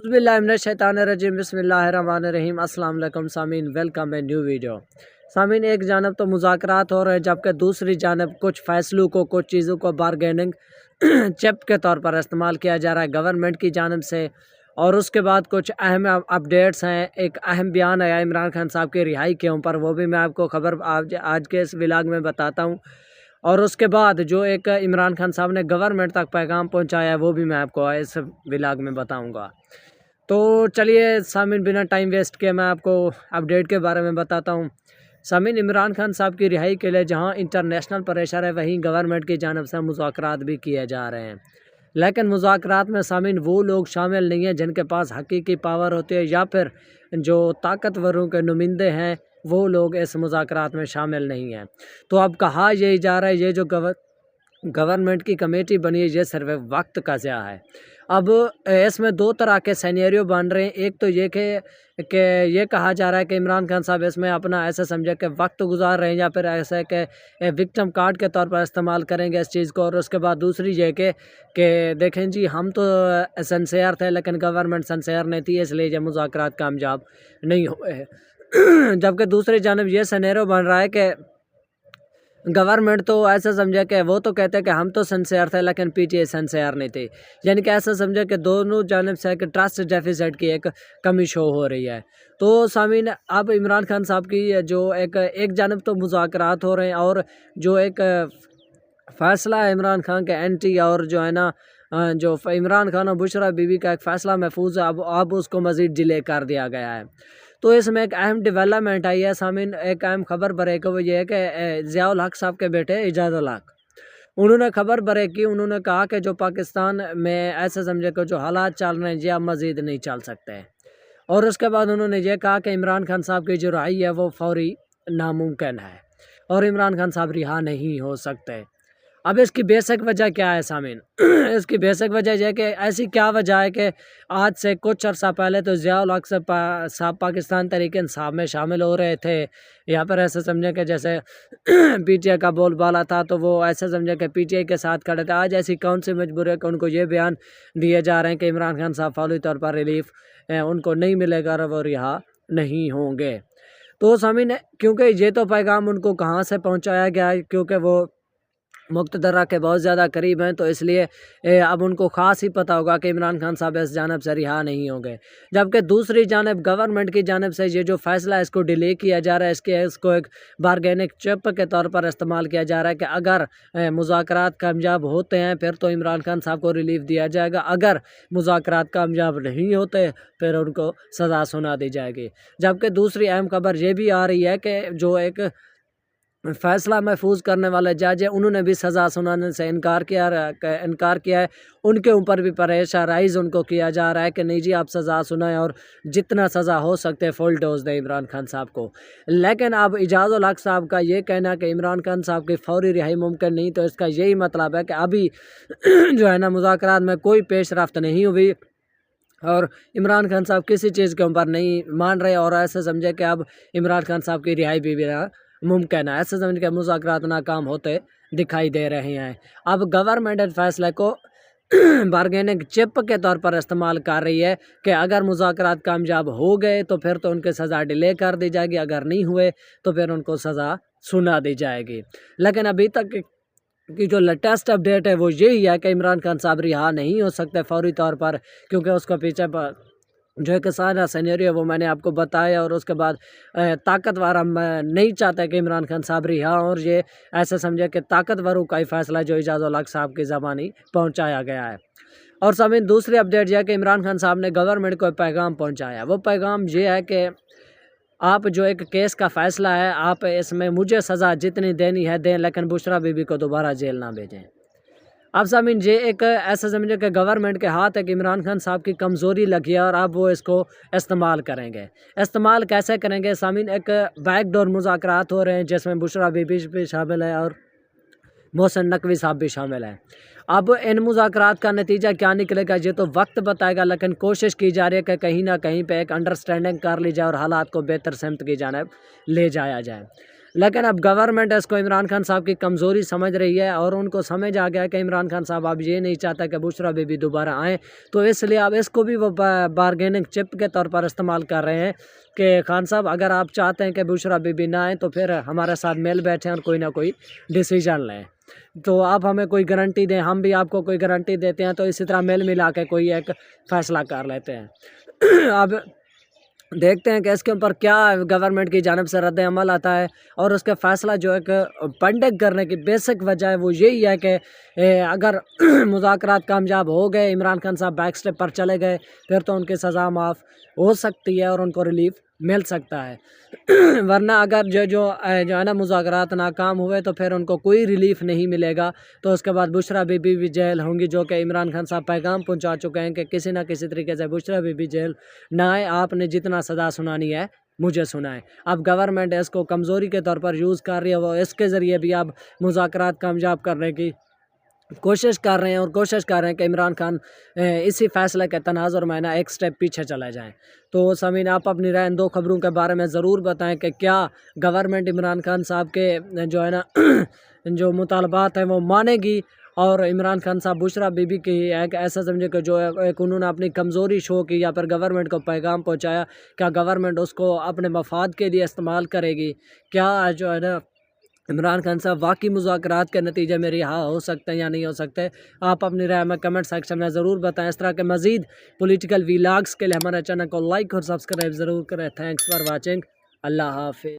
बिस्मिल्लाहिर्रहमानिर्रहीम बिस्मिल्लाहिर्रहमानिर्रहीम अस्सलाम वालेकुम सामीन, वेलकम ए न्यू वीडियो। सामीन, एक जानब तो मुज़ाकरात हो रहे हैं, जबकि दूसरी जानब कुछ फ़ैसलों को, कुछ चीज़ों को बारगेनिंग चिप के तौर पर इस्तेमाल किया जा रहा है गवर्नमेंट की जानब से। और उसके बाद कुछ अहम अपडेट्स हैं। एक अहम बयान आया इमरान खान साहब की रिहाई के ऊपर, वो भी मैं आपको खबर आज के इस व्लॉग में बताता हूँ। और उसके बाद जो एक इमरान खान साहब ने गवर्नमेंट तक पैगाम पहुँचाया है, वो भी मैं आपको इस व्लॉग में बताऊँगा। तो चलिए सामीन, बिना टाइम वेस्ट किए मैं आपको अपडेट के बारे में बताता हूँ। सामीन, इमरान खान साहब की रिहाई के लिए जहाँ इंटरनेशनल प्रेशर है, वहीं गवर्नमेंट की जानब से मुज़ाकरात भी किए जा रहे हैं। लेकिन मुज़ाकरात में सामीन वो लोग शामिल नहीं हैं जिनके पास हकीकी पावर होती है, या फिर जो ताकतवरों के नुमाइंदे हैं वो लोग इस मुज़ाकरात में शामिल नहीं हैं। तो अब कहा यही जा रहा है, ये जो गवर्नमेंट की कमेटी बनी है, ये सिर्फ वक्त का ज़िया है। अब इसमें दो तरह के सिनेरियो बन रहे हैं। एक तो ये कि ये कहा जा रहा है कि इमरान खान साहब इसमें अपना ऐसा समझे कि वक्त गुजार रहे हैं, या फिर ऐसा है कि विक्टिम कार्ड के तौर पर इस्तेमाल करेंगे इस चीज़ को। और उसके बाद दूसरी ये कि देखें जी, हम तो सिंसियर थे लेकिन गवर्नमेंट सिंसियर नहीं थी, इसलिए ये मुज़ाकरात कामयाब नहीं हुए। जबकि दूसरी जानब ये सिनेरियो बन रहा है कि गवर्नमेंट तो ऐसा समझे कि वो तो कहते हैं कि हम तो सिंसियर थे लेकिन पीटीआई सिंसियर नहीं थी। यानी कि ऐसा समझे कि दोनों जानब से एक ट्रस्ट डेफिसिट की एक कमी शो हो रही है। तो सामीन, अब इमरान खान साहब की जो एक जानब तो मुज़ाकरात हो रहे हैं, और जो एक फ़ैसला है इमरान खान के एंटी, और जो है ना जो इमरान खान और बुशरा बीबी का एक फ़ैसला महफूज है, अब उसको मज़ीद डिले कर दिया गया है। तो इसमें एक अहम डेवलपमेंट आई है सामीन। एक अहम खबर ब्रेक वो ये है कि ज़ियाउल हक साहब के बेटे इजाज़ुल हक, उन्होंने खबर ब्रेक की। उन्होंने कहा कि जो पाकिस्तान में ऐसे समझे कि जो हालात चल रहे हैं, ये अब मज़ीद नहीं चल सकते। और उसके बाद उन्होंने ये कहा कि इमरान खान साहब की जो रिहाई है वो फौरी नामुमकिन है, और इमरान खान साहब रिहा नहीं हो सकते। अब इसकी बेसिक वजह क्या है सामीन? इसकी बेसिक वजह यह है कि ऐसी क्या वजह है कि आज से कुछ अर्सा पहले तो ज़ियाउल हक साहब पाकिस्तान तहरीक इंसाफ में शामिल हो रहे थे। यहाँ पर ऐसे समझे कि जैसे पीटीआई का बोलबाला था, तो वो ऐसे समझे कि पीटीआई के साथ खड़े थे। आज ऐसी कौन सी मजबूरी है कि उनको ये बयान दिए जा रहे हैं कि इमरान खान साहब फौरी तौर पर रिलीफ उनको नहीं मिलेगा और वो रिहा नहीं होंगे। तो सामीन, क्योंकि ये तो पैगाम उनको कहाँ से पहुँचाया गया है, क्योंकि वो मुक़्तदरा के बहुत ज़्यादा करीब हैं, तो इसलिए अब उनको ख़ास ही पता होगा कि इमरान खान साहब इस जानब से रिहा नहीं होंगे। जबकि दूसरी जानब गवर्नमेंट की जानब से ये जो फ़ैसला है इसको डिले किया जा रहा है, इसको एक बारगेनिक चिप के तौर पर इस्तेमाल किया जा रहा है कि अगर मुज़ाकरात कामयाब होते हैं फिर तो इमरान खान साहब को रिलीफ दिया जाएगा, अगर मुज़ाकरात कामयाब नहीं होते फिर उनको सज़ा सुना दी जाएगी। जबकि दूसरी अहम खबर ये भी आ रही है कि जो एक फ़ैसला महफूज करने वाले जज है, उन्होंने भी सज़ा सुनाने से इनकार किया है। उनके ऊपर भी प्रेशराइज़ उनको किया जा रहा है कि नहीं जी, आप सज़ा सुनाएं और जितना सज़ा हो सकते फुल डोज दें इमरान खान साहब को। लेकिन अब इजाज़ुल हक साहब का ये कहना कि इमरान खान साहब की फौरी रिहाई मुमकिन नहीं, तो इसका यही मतलब है कि अभी जो है ना मुज़ाकरात में कोई पेशरफ्त नहीं हुई, और इमरान खान साहब किसी चीज़ के ऊपर नहीं मान रहे, और ऐसे समझे कि अब इमरान खान साहब की रिहाई भी मुमकिन है। ऐसे समझ के मुज़ाकरात नाकाम होते दिखाई दे रहे हैं। अब गवर्नमेंट इस फैसले को बारगेनिंग चिप के तौर पर इस्तेमाल कर रही है कि अगर मुज़ाकरात कामयाब हो गए तो फिर तो उनकी सज़ा डिले कर दी जाएगी, अगर नहीं हुए तो फिर उनको सज़ा सुना दी जाएगी। लेकिन अभी तक की जो लेटेस्ट अपडेट है वो यही है कि इमरान खान साहब रिहा नहीं हो सकते फौरी तौर पर, क्योंकि उसका पीछे जो एक सारा सिनेरियो वो मैंने आपको बताया। और उसके बाद ताकतवर हम नहीं चाहते कि इमरान खान साहब रिहा, और ये ऐसे समझे कि ताकतवरों का ही फैसला जो इजाज़ुल हक साहब की ज़बानी पहुंचाया गया है। और सामीन, दूसरी अपडेट यह है कि इमरान खान साहब ने गवर्नमेंट को पैगाम पहुंचाया। वो पैगाम ये है कि आप जो एक केस का फ़ैसला है, आप इसमें मुझे सज़ा जितनी देनी है दें, लेकिन बुशरा बीबी को दोबारा जेल ना भेजें। अब सामीन, ये एक ऐसा समझे कि गवर्नमेंट के हाथ है कि इमरान खान साहब की कमज़ोरी लगी है, और अब वो इसको इस्तेमाल करेंगे। इस्तेमाल कैसे करेंगे सामीन? एक बैकडोर मुज़ाकरात हो रहे हैं जिसमें बुशरा बीबी भी शामिल है और मोहसिन नकवी साहब भी शामिल हैं। अब इन मुज़ाकरात का नतीजा क्या निकलेगा ये तो वक्त बताएगा, लेकिन कोशिश की जा रही है कि कहीं ना कहीं पे एक अंडरस्टैंडिंग कर ली जाए और हालात को बेहतर सिमत की जानिब ले जाया जाए। لیکن اب گورنمنٹ اس کو عمران خان صاحب کی کمزوری سمجھ رہی ہے اور ان کو سمجھ آ گیا کہ عمران خان صاحب اب یہ نہیں چاہتا کہ بشریٰ بی بی دوبارہ آئیں، تو اس لیے اب اس کو بھی وہ بارگیننگ چپ کے طور پر استعمال کر رہے ہیں کہ خان صاحب اگر آپ چاہتے ہیں کہ بشریٰ بی بی نہ آئیں تو پھر ہمارے ساتھ مل بیٹھیں اور کوئی نہ کوئی ڈیسیجن لیں، تو آپ ہمیں کوئی گارنٹی دیں، ہم بھی آپ کو کوئی گارنٹی دیتے ہیں، تو اسی طرح مل ملا کے کوئی ایک فیصلہ کر لیتے ہیں۔ اب دیکھتے ہیں کہ اس کے اوپر کیا گورنمنٹ کی جانب سے رد عمل آتا ہے، اور اس کا فیصلہ جو ایک پینڈنگ کرنے کی بیسک وجہ ہے وہ یہی ہے کہ اگر مذاکرات کامیاب ہو گئے، عمران خان صاحب بیک سٹیپ پر چلے گئے، پھر تو ان کی سزا معاف ہو سکتی ہے اور ان کو ریلیف مل سکتا ہے، ورنہ اگر جو ہے نا مذاکرات ناکام ہوئے تو پھر ان کو کوئی ریلیف نہیں ملے گا، تو اس کے بعد بشریٰ بی بی بھی جیل ہوں گی، جو کہ عمران خان صاحب پیغام پہنچا چکے ہیں کہ کسی نہ کسی طریقے سے بشریٰ بی بی جیل نہ آئے، آپ نے جتنا سزا سنانی ہے مجھے سنائیں۔ اب گورنمنٹ اس کو کمزوری کے طور پر یوز کر رہی ہے، وہ اس کے ذریعے بھی اب مذاکرات کامیاب کرنے کی کوشش کر رہے ہیں، اور کوشش کر رہے ہیں کہ عمران خان اسی فیصلے کے تناظر میں نا ایک سٹیپ پیچھے چلے جائیں۔ تو سامعین، آپ اپنی رائے ان دو خبروں کے بارے میں ضرور بتائیں کہ کیا گورنمنٹ عمران خان صاحب کے جو ہے نا جو مطالبات ہیں وہ مانے گی، اور عمران خان صاحب بشریٰ بی بی کی ایک ایسا سمجھے کہ جو ایک انہوں نے اپنی کمزوری شو کی یا پھر گورنمنٹ کو پیغام پہنچایا، کیا گورنمنٹ اس کو اپنے مفاد کے لیے استعمال کرے گی؟ کیا جو ہے نا عمران خان صاحب واقعی مذاکرات کے نتیجے میں رہا ہو سکتے ہیں یا نہیں ہو سکتے؟ آپ اپنی رائے میں کمنٹ سیکشن میں ضرور بتائیں۔ اس طرح کے مزید پولیٹیکل ویلاگس کے لیے ہمارے چینل کو لائک اور سبسکرائب ضرور کریں۔ Thanks for watching. اللہ حافظ۔